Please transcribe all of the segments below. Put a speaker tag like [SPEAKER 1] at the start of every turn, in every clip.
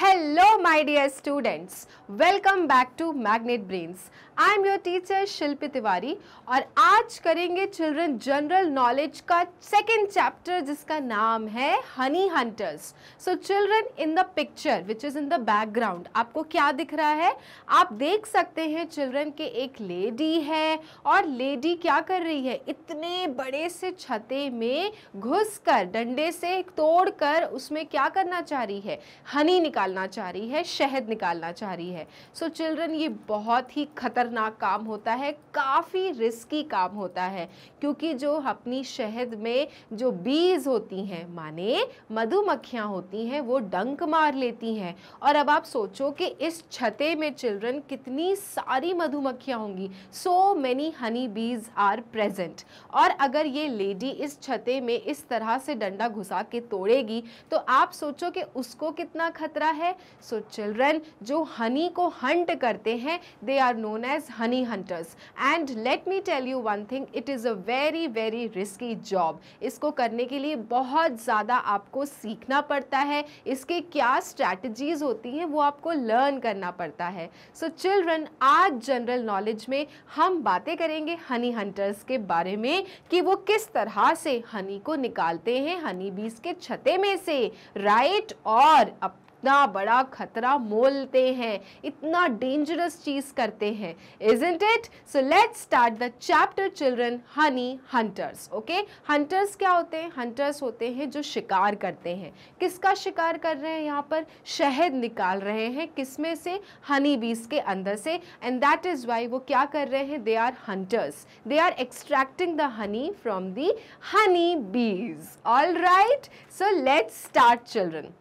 [SPEAKER 1] Hello my dear students, welcome back to Magnet Brains. I am your teacher शिल्पी तिवारी और आज करेंगे children general knowledge का second chapter जिसका नाम है Honey hunters. So children in the picture which is in the background आपको क्या दिख रहा है? आप देख सकते हैं चिल्ड्रन के एक लेडी है और लेडी क्या कर रही है, इतने बड़े से छते में घुसकर डंडे से तोड़कर उसमें क्या करना चाह रही है, हनी निकालना चाह रही है, शहद निकालना चाह रही है. सो चिल्ड्रन ये बहुत ही खतरनाक काम होता है, काफ़ी रिस्की काम होता है क्योंकि जो अपनी शहद में जो बीज होती हैं माने मधुमक्खियाँ होती हैं वो डंक मार लेती हैं. और अब आप सोचो कि इस छते में चिल्ड्रन कितनी सारी मधुमक्खियाँ होंगी, so many Honey bees are present. और अगर ये लेडी इस छते में इस तरह से डंडा घुसा के तोड़ेगी तो आप सोचो कि उसको कितना खतरा है. सो चिल्ड्रन जो हनी को हंट करते हैं they are known as honey hunters. And let me tell you one thing, it is a very very risky job. इसको करने के लिए बहुत ज़्यादा आपको सीखना पड़ता है, इसके क्या स्ट्रैटेजीज होती हैं वो आपको लर्न करना पड़ता है. सो चिल्ड्रन आज जनरल नॉलेज में हम बातें करेंगे हनी हंटर्स के बारे में कि वो किस तरह से हनी को निकालते हैं हनी बीज के छते में से, राइट. और इतना बड़ा खतरा मोलते हैं, इतना डेंजरस चीज करते हैं, isn't it? So let's start the chapter children, honey hunters. Okay? hunters क्या होते हैं? hunters होते हैं जो शिकार करते हैं. किसका शिकार कर रहे हैं? यहाँ पर शहद निकाल रहे हैं, किसमें से? हनी बीज के अंदर से. and that is why वो क्या कर रहे हैं? they are hunters. they are extracting the honey from the honey bees. all right? so let's start children.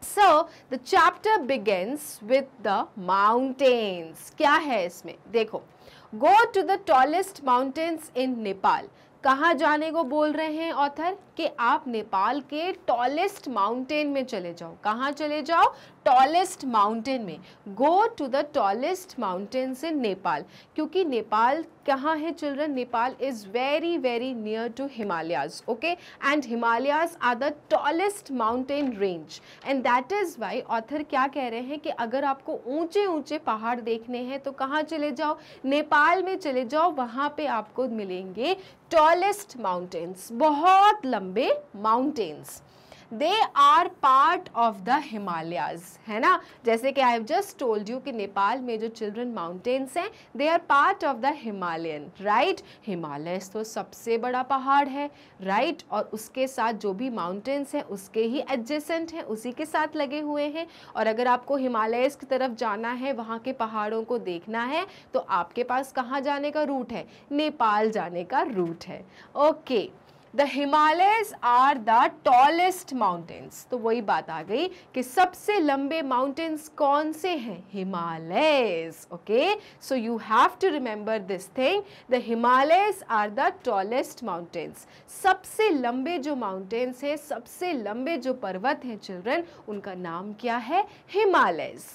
[SPEAKER 1] So the chapter begins with the mountains. क्या है इसमें? देखो, go to the tallest mountains in Nepal. कहाँ जाने को बोल रहे हैं ऑथर कि आप नेपाल के टॉलेस्ट माउंटेन में चले जाओ. कहाँ चले जाओ? टॉलेस्ट माउंटेन में. Go to the tallest mountains in Nepal. क्योंकि नेपाल कहाँ है children? Nepal is very very near to Himalayas. Okay, and Himalayas are the tallest mountain range. And that is why author क्या कह रहे हैं कि अगर आपको ऊंचे ऊंचे पहाड़ देखने हैं तो कहाँ चले जाओ? नेपाल में चले जाओ. वहाँ पे आपको मिलेंगे टॉलेस्ट माउंटेन्स, बहुत लंबे mountains. They are part of the Himalayas, है ना. जैसे कि I have just told you कि नेपाल में जो चिल्ड्रन माउंटेन्स हैं they are part of the Himalayan, right. Himalayas तो सबसे बड़ा पहाड़ है, राइट. और उसके साथ जो भी माउंटेन्स हैं उसके ही एडजेसेंट हैं, उसी के साथ लगे हुए हैं. और अगर आपको हिमालयस की तरफ जाना है, वहाँ के पहाड़ों को देखना है तो आपके पास कहाँ जाने का रूट है? नेपाल जाने का रूट है. Okay, The Himalayas are the tallest mountains. तो वही बात आ गई कि सबसे लंबे माउंटेन्स कौन से हैं? Himalayas. Okay, so you have to remember this thing. The Himalayas are the tallest mountains. सबसे लंबे जो माउंटेन्स हैं, सबसे लंबे जो पर्वत हैं चिल्ड्रन, उनका नाम क्या है? Himalayas.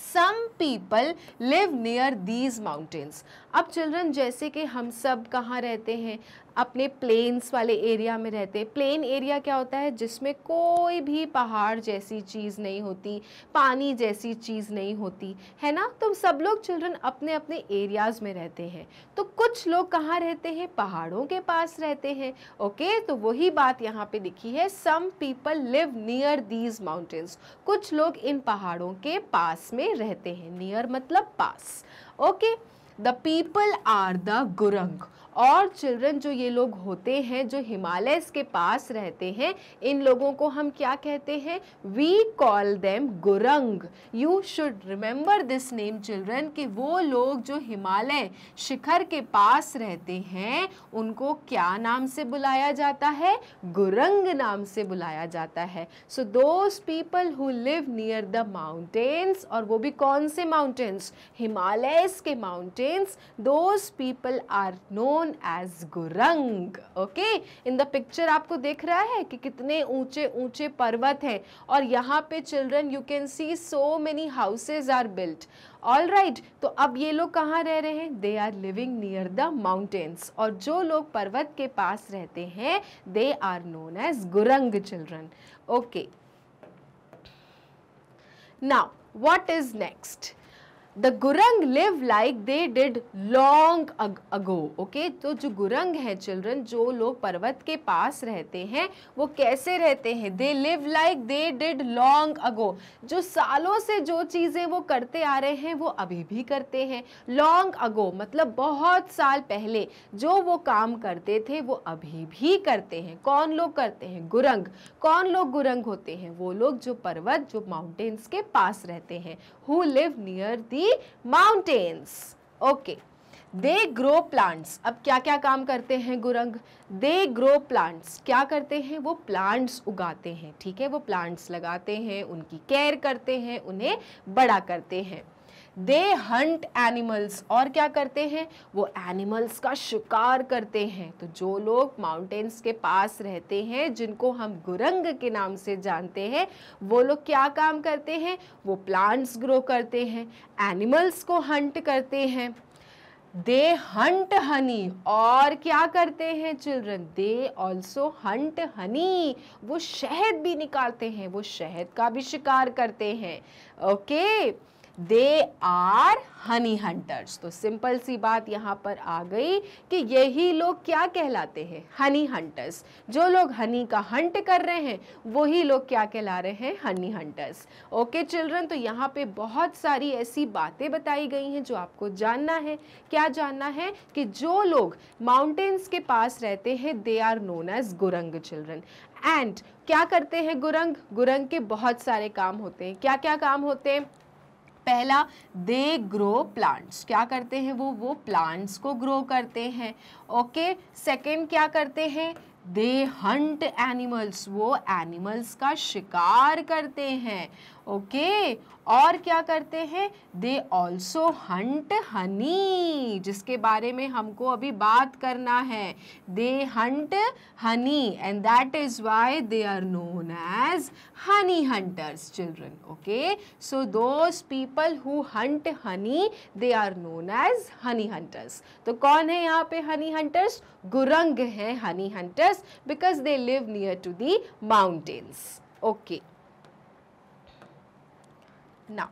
[SPEAKER 1] Some people live near these mountains. अब चिल्ड्रन जैसे कि हम सब कहाँ रहते हैं? अपने प्लेन्स वाले एरिया में रहते हैं. प्लेन एरिया क्या होता है? जिसमें कोई भी पहाड़ जैसी चीज़ नहीं होती, पानी जैसी चीज़ नहीं होती, है ना. तो सब लोग चिल्ड्रन अपने अपने एरियाज़ में रहते हैं. तो कुछ लोग कहाँ रहते हैं? पहाड़ों के पास रहते हैं. ओके, तो वही बात यहाँ पे लिखी है, some people live near these mountains. कुछ लोग इन पहाड़ों के पास में रहते हैं. नियर मतलब पास. Okay, the people are the Gurung. और चिल्ड्रन जो ये लोग होते हैं जो हिमालयस के पास रहते हैं, इन लोगों को हम क्या कहते हैं? We call them Gurung. You should remember this name children कि वो लोग जो हिमालय शिखर के पास रहते हैं उनको क्या नाम से बुलाया जाता है? गुरंग नाम से बुलाया जाता है. So those people who live near the mountains, और वो भी कौन से माउंटेन्स? हिमालयस के mountains. Those people are known as Gurung. Okay, in the picture आपको दिख रहा है कि कितने ऊंचे ऊंचे पर्वत हैं और यहाँ पे children you can see so many houses are built. All right, तो अब ये लोग कहाँ रह रहे हैं? They are living near the mountains. और जो लोग पर्वत के पास रहते हैं they are known as Gurung children. Okay, now what is next? The Gurung live like they did long ago. Okay, तो जो गुरंग हैं चिल्ड्रन, जो लोग पर्वत के पास रहते हैं वो कैसे रहते हैं? They live like they did long ago. जो सालों से जो चीज़ें वो करते आ रहे हैं वो अभी भी करते हैं. Long ago मतलब बहुत साल पहले जो वो काम करते थे वो अभी भी करते हैं. कौन लोग करते हैं? गुरंग. कौन लोग गुरंग होते हैं? वो लोग जो पर्वत, जो माउंटेन्स के पास रहते हैं. Who live near the mountains. Okay. They grow plants. अब क्या क्या काम करते हैं गुरंग? They grow plants. क्या करते हैं? वो प्लांट्स उगाते हैं. ठीक है, वो प्लांट्स लगाते हैं, उनकी केयर करते हैं, उन्हें बड़ा करते हैं. दे हंट एनिमल्स. और क्या करते हैं? वो एनिमल्स का शिकार करते हैं. तो जो लोग माउंटेन्स के पास रहते हैं, जिनको हम गुरंग के नाम से जानते हैं, वो लोग क्या काम करते हैं? वो प्लांट्स ग्रो करते हैं, एनिमल्स को हंट करते हैं. दे हंट हनी. और क्या करते हैं children? They also Hunt Honey. वो शहद भी निकालते हैं, वो शहद का भी शिकार करते हैं. Okay, they are honey hunters. तो सिंपल सी बात यहाँ पर आ गई कि यही लोग क्या कहलाते हैं? Honey hunters. जो लोग हनी का हंट कर रहे हैं वही लोग क्या कहला रहे हैं? Honey hunters. ओके चिल्ड्रन, तो यहाँ पे बहुत सारी ऐसी बातें बताई गई हैं जो आपको जानना है. क्या जानना है? कि जो लोग माउंटेन्स के पास रहते हैं they are known as Gurung children. And क्या करते हैं गुरंग? गुरंग के बहुत सारे काम होते हैं. क्या क्या काम होते हैं? पहला, दे ग्रो प्लांट्स. क्या करते हैं वो प्लांट्स को ग्रो करते हैं. ओके, सेकंड क्या करते हैं? दे हंट एनिमल्स. वो एनिमल्स का शिकार करते हैं. ओके, और क्या करते हैं? दे ऑल्सो हंट हनी, जिसके बारे में हमको अभी बात करना है. They hunt honey and that is why they are known as honey hunters children. Okay, so those people who hunt honey they are known as honey hunters. तो कौन है यहाँ पे हनी हंटर्स? गुरंग हैं honey hunters, because they live near to the mountains. Okay, now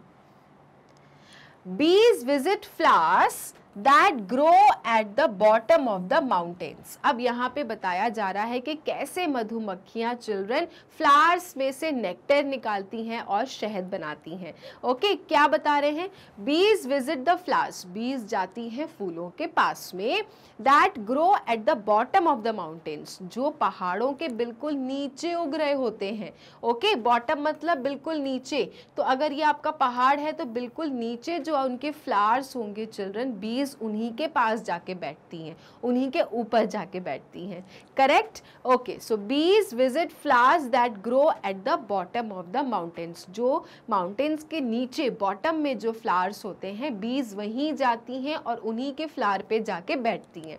[SPEAKER 1] bees visit flowers that grow at the bottom of the mountains. अब यहाँ पे बताया जा रहा है कि कैसे मधुमक्खियाँ चिल्ड्रन फ्लावर्स में से नेक्टर निकालती हैं और शहद बनाती हैं. ओके, क्या बता रहे हैं? बीज विजिट द फ्लावर्स. बीज जाती हैं फूलों के पास में. That grow at the bottom of the mountains. जो पहाड़ों के बिल्कुल नीचे उग रहे होते हैं. ओके, बॉटम मतलब बिल्कुल नीचे. तो अगर ये आपका पहाड़ है तो बिल्कुल नीचे जो उनके फ्लावर्स होंगे चिल्ड्रन, बीज उन्हीं के पास जाके बैठती हैं, उन्हीं के ऊपर जाके बैठती हैं. करेक्ट. ओके, सो बीज visit flowers that grow at the bottom of the mountains. जो माउंटेन्स के नीचे बॉटम में जो फ्लावर्स होते हैं, बीज वहीं जाती हैं और उन्हीं के फ्लावर पे जाके बैठती हैं.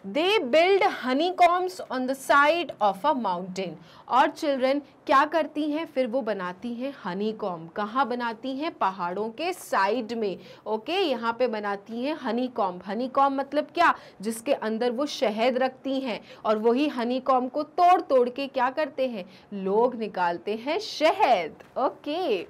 [SPEAKER 1] They build honeycombs on the side of a mountain. और चिल्ड्रन क्या करती हैं? फिर वो बनाती हैं हनीकॉम्ब. कहाँ बनाती हैं? पहाड़ों के साइड में. ओके, यहाँ पे बनाती हैं हनीकॉम्ब. हनीकॉम्ब मतलब क्या? जिसके अंदर वो शहद रखती हैं और वही हनीकॉम्ब को तोड़ तोड़ के क्या करते हैं? लोग निकालते हैं शहद. Okay,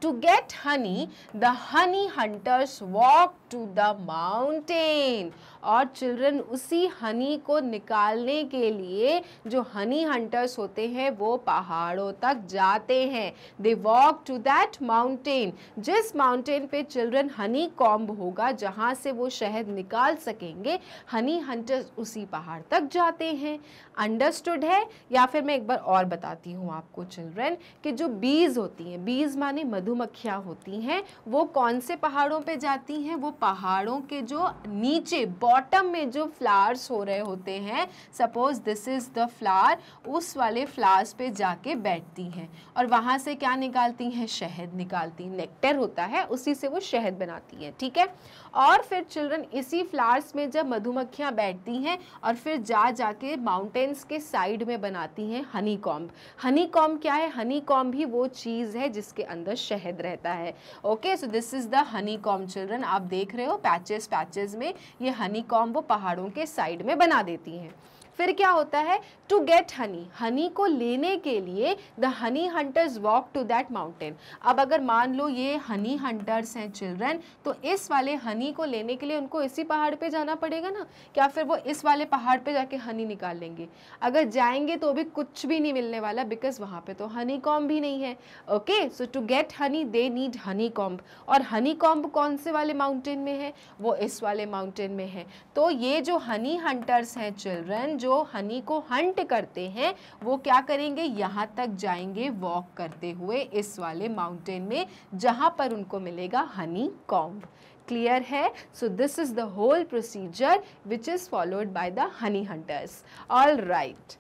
[SPEAKER 1] to get honey, the honey hunters walk to the mountain. और चिल्ड्रन उसी हनी को निकालने के लिए जो हनी हंटर्स होते हैं वो पहाड़ों तक जाते हैं. They walk to that mountain. जिस माउंटेन पे चिल्ड्रन हनी कॉम्ब होगा, जहाँ से वो शहद निकाल सकेंगे, हनी हंटर्स उसी पहाड़ तक जाते हैं. अंडरस्टूड है? या फिर मैं एक बार और बताती हूँ आपको चिल्ड्रन कि जो बीज होती हैं, बीज माने मधुमक्खियाँ होती हैं, वो कौन से पहाड़ों पे जाती हैं? वो पहाड़ों के जो नीचे बॉटम में जो फ्लावर्स हो रहे होते हैं, suppose this is the flower, उस वाले फ्लावर्स पे जाके बैठती हैं और वहाँ से क्या निकालती हैं? शहद निकालती हैं. नेक्टर होता है, उसी से वो शहद बनाती हैं. ठीक है. और फिर चिल्ड्रन इसी फ्लावर्स में जब मधुमक्खियाँ बैठती हैं और फिर जाके माउंटेन्स के साइड में बनाती हैं हनी कॉम्ब. हनी कॉम्ब क्या है? हनी कॉम्ब भी वो चीज़ है जिसके अंदर शहद रहता है. Okay, so this is the honey comb children. आप देख रहे हो पैचेस में ये हनी कॉम्ब वो पहाड़ों के साइड में बना देती हैं. फिर क्या होता है, टू गेट हनी, हनी को लेने के लिए the honey hunters walk to that mountain. अब अगर मान लो ये हनी हंटर्स हैं चिल्ड्रन, तो इस वाले हनी को लेने के लिए उनको इसी पहाड़ पे जाना पड़ेगा ना, क्या फिर वो इस वाले पहाड़ पे जाके हनी निकाल लेंगे? अगर जाएंगे तो भी कुछ भी नहीं मिलने वाला, बिकॉज वहाँ पे तो हनी कॉम्ब भी नहीं है। Okay, so to get honey they need honeycomb, और हनी कॉम्ब कौन से वाले माउंटेन में है? वो इस वाले माउंटेन में है। तो ये जो हनी हंटर्स हैं चिल्ड्रन, जो हनी को हंट करते हैं, वो क्या करेंगे, यहाँ तक जाएंगे वॉक करते हुए इस वाले माउंटेन में, जहाँ पर उनको मिलेगा हनी कॉम्ब। क्लियर है? So this is the whole procedure which is followed by the honey hunters. All right,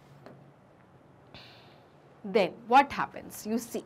[SPEAKER 1] then what happens? You see,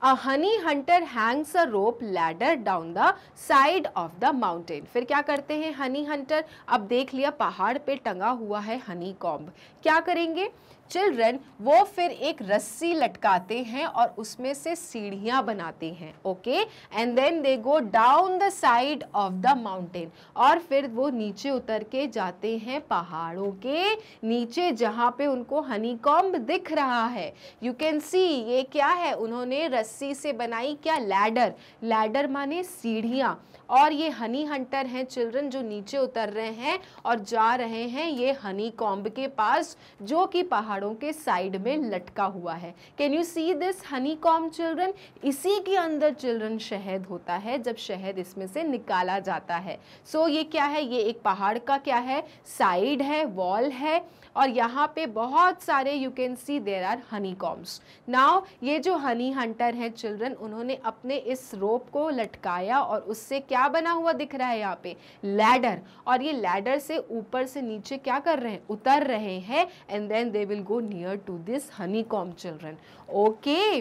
[SPEAKER 1] a honey hunter hangs a rope ladder down the side of the mountain. फिर क्या करते हैं honey hunter? अब देख लिया पहाड़ पे टंगा हुआ है हनी कॉम्ब, क्या करेंगे चिल्ड्रन? वो फिर एक रस्सी लटकाते हैं और उसमें से सीढ़ियां बनाते हैं। Okay, and then they go down the side of the mountain, और फिर वो नीचे उतर के जाते हैं पहाड़ों के नीचे, जहाँ पे उनको हनी कॉम्ब दिख रहा है। यू कैन सी, ये क्या है, उन्होंने रस्सी से बनाई क्या, लैडर। लैडर माने सीढ़ियां, और ये हनी हंटर हैं चिल्ड्रन जो नीचे उतर रहे हैं और जा रहे हैं ये हनी कॉम्ब के पास, जो कि पहाड़ों के साइड में लटका हुआ है। Can you see this honeycomb children? इसी के अंदर चिल्ड्रन शहद होता है, जब शहद इसमें से निकाला जाता है। सो ये क्या है, ये एक पहाड़ का क्या है, साइड है, वॉल है, और यहाँ पे बहुत सारे you can see there are honeycombs. Now ये जो हनी हंटर हैं चिल्ड्रन, उन्होंने अपने इस रोप को लटकाया और उससे क्या बना हुआ दिख रहा है यहाँ पे, लैडर, और ये लैडर से ऊपर से नीचे क्या कर रहे हैं, उतर रहे हैं, and then they will go near to this honeycomb children. Okay,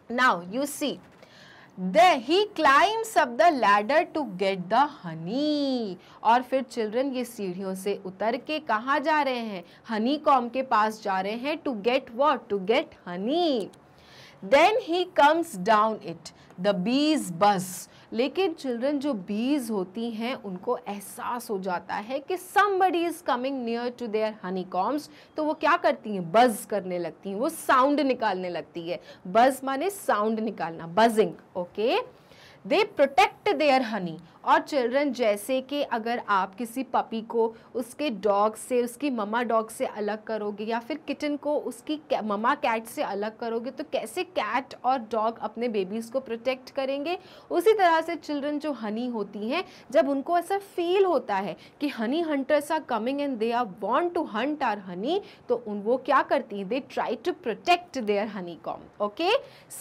[SPEAKER 1] now you see, he climbs up the ladder to get the honey, और फिर चिल्ड्रन ये सीढ़ियों से उतर के कहाँ जा रहे हैं, हनी कॉम्ब के पास जा रहे हैं, to get what, to get honey. Then he comes down it, the bees buzz. लेकिन चिल्ड्रन जो बीज होती हैं उनको एहसास हो जाता है कि somebody is coming near to their honeycombs, तो वो क्या करती हैं, बज करने लगती हैं, वो साउंड निकालने लगती है। बज माने साउंड निकालना, buzzing. Okay, they protect their Honey, और चिल्ड्रन जैसे कि अगर आप किसी पपी को उसके डॉग से, उसकी ममा डॉग से अलग करोगे, या फिर किटन को उसकी ममा कैट से अलग करोगे, तो कैसे कैट और डॉग अपने बेबीज़ को प्रोटेक्ट करेंगे, उसी तरह से चिल्ड्रन जो हनी होती हैं, जब उनको ऐसा फील होता है कि honey hunters are coming and they are want to hunt our honey, तो वो क्या करती हैं, they try to protect their honeycomb. Okay,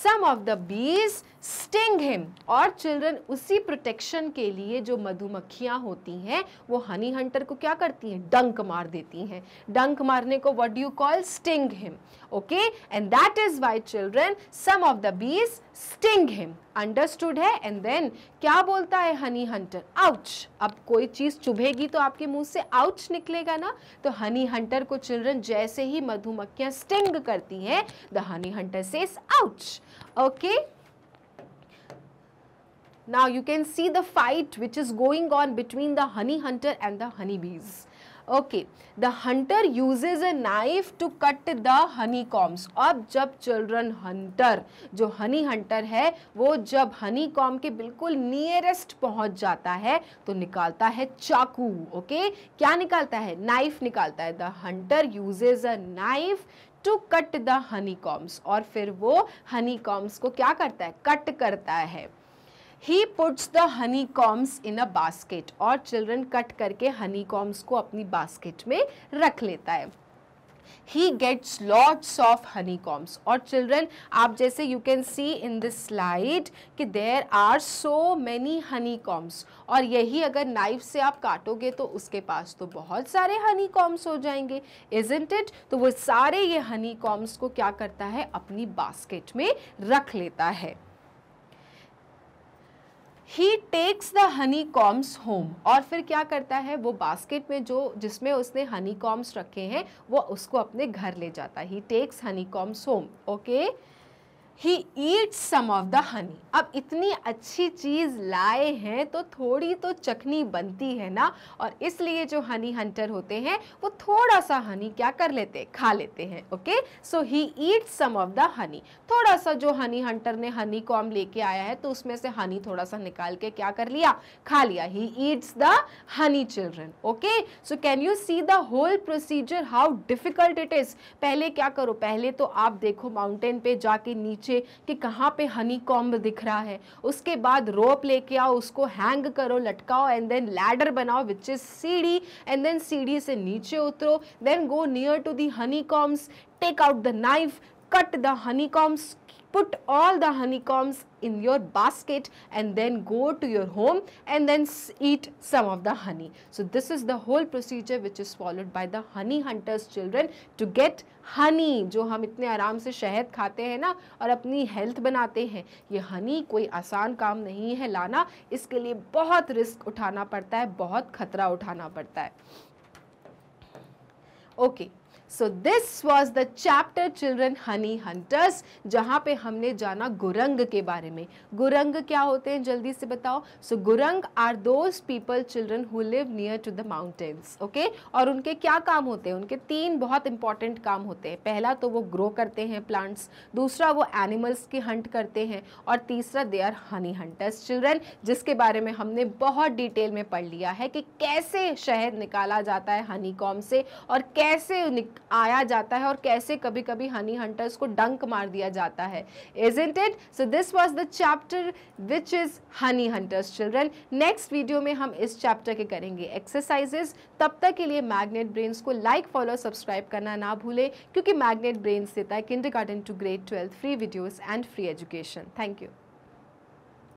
[SPEAKER 1] some of the bees sting him, और चिल्ड्रन उसी प्रोटेक्शन के लिए जो मधुमक्खियां होती हैं वो हनी हंटर को क्या करती हैं, डंक मार देती हैं। डंक मारने को what do you call, sting him. Okay, and that is why children some of the bees sting him. Understood है? एंड देन क्या बोलता है हनी हंटर, आउच। अब कोई चीज चुभेगी तो आपके मुंह से आउच निकलेगा ना, तो हनी हंटर को चिल्ड्रन जैसे ही मधुमक्खियां स्टिंग करती हैं, the honey hunter says ouch. Okay, now you can see the fight which is going on between the honey hunter and the honey bees. Okay, the hunter uses a knife to cut the honeycombs. अब जब children hunter, जो honey hunter है, वो जब honeycomb के बिल्कुल nearest पहुंच जाता है तो निकालता है चाकू। ओके, क्या निकालता है, नाइफ निकालता है। The hunter uses a knife to cut the honeycombs, और फिर वो honeycombs को क्या करता है, कट करता है। He puts the honeycombs in a basket, और चिल्ड्रन कट करके honeycombs को अपनी बास्केट में रख लेता है। He gets lots of honeycombs, और चिल्ड्रन आप जैसे you can see in this slide कि there are so many honeycombs, और यही अगर नाइफ से आप काटोगे तो उसके पास तो बहुत सारे honeycombs हो जाएंगे, isn't it? तो वो सारे ये honeycombs को क्या करता है, अपनी बास्केट में रख लेता है। He takes the honeycombs home, और फिर क्या करता है, वो बास्केट में जो जिसमें उसने honeycombs रखे हैं वो उसको अपने घर ले जाता है। He takes honeycombs home. Okay? He eats some of the honey. अब इतनी अच्छी चीज लाए हैं तो थोड़ी तो चखनी बनती है ना, और इसलिए जो हनी हंटर होते हैं वो थोड़ा सा हनी क्या कर लेते हैं, खा लेते हैं। Okay, so he eats some of the honey. थोड़ा सा जो हनी हंटर ने हनी कॉम्ब लेके आया है तो उसमें से हनी थोड़ा सा निकाल के क्या कर लिया, खा लिया। He eats the honey children. Okay, so can you see the whole procedure how difficult it is. पहले क्या करो, पहले तो आप देखो माउंटेन पे जाके नीचे कि कहाँ पे हनी कॉम्ब दिख रहा है, उसके बाद रोप लेके आओ, उसको हैंग करो, लटकाओ, एंड देन लैडर बनाओ विच इज सीढ़ी, एंड देन सीढ़ी से नीचे उतरो, then go near to the honeycombs, take out the knife, cut the honeycombs, put all the honeycombs in your basket, and then go to your home and then eat some of the honey. So this is the whole procedure which is followed by the honey hunters children to get honey. जो हम इतने आराम से शहद खाते हैं ना और अपनी हेल्थ बनाते हैं, ये हनी कोई आसान काम नहीं है लाना, इसके लिए बहुत रिस्क उठाना पड़ता है, बहुत खतरा उठाना पड़ता है। Okay, so this was the chapter children Honey hunters, जहाँ पे हमने जाना गुरंग के बारे में। गुरंग क्या होते हैं जल्दी से बताओ। So Gurung are those people children who live near to the mountains. Okay, और उनके क्या काम होते हैं, उनके 3 बहुत इंपॉर्टेंट काम होते हैं। पहला तो वो ग्रो करते हैं प्लांट्स, दूसरा वो एनिमल्स की हंट करते हैं, और तीसरा they are honey hunters children, जिसके बारे में हमने बहुत डिटेल में पढ़ लिया है कि कैसे शहद निकाला जाता है हनी कॉम्ब से, और कैसे आया जाता है, और कैसे कभी कभी हनी हंटर्स को डंक मार दिया जाता है। Isn't it? So this was the chapter which is honey hunters children. Next video में हम इस चैप्टर के करेंगे एक्सरसाइजेस। तब तक के लिए मैग्नेट ब्रेन्स को लाइक, फॉलो, सब्सक्राइब करना ना भूलें, क्योंकि मैग्नेट ब्रेन्स देता है kindergarten to grade 12 free videos and free education. Thank you.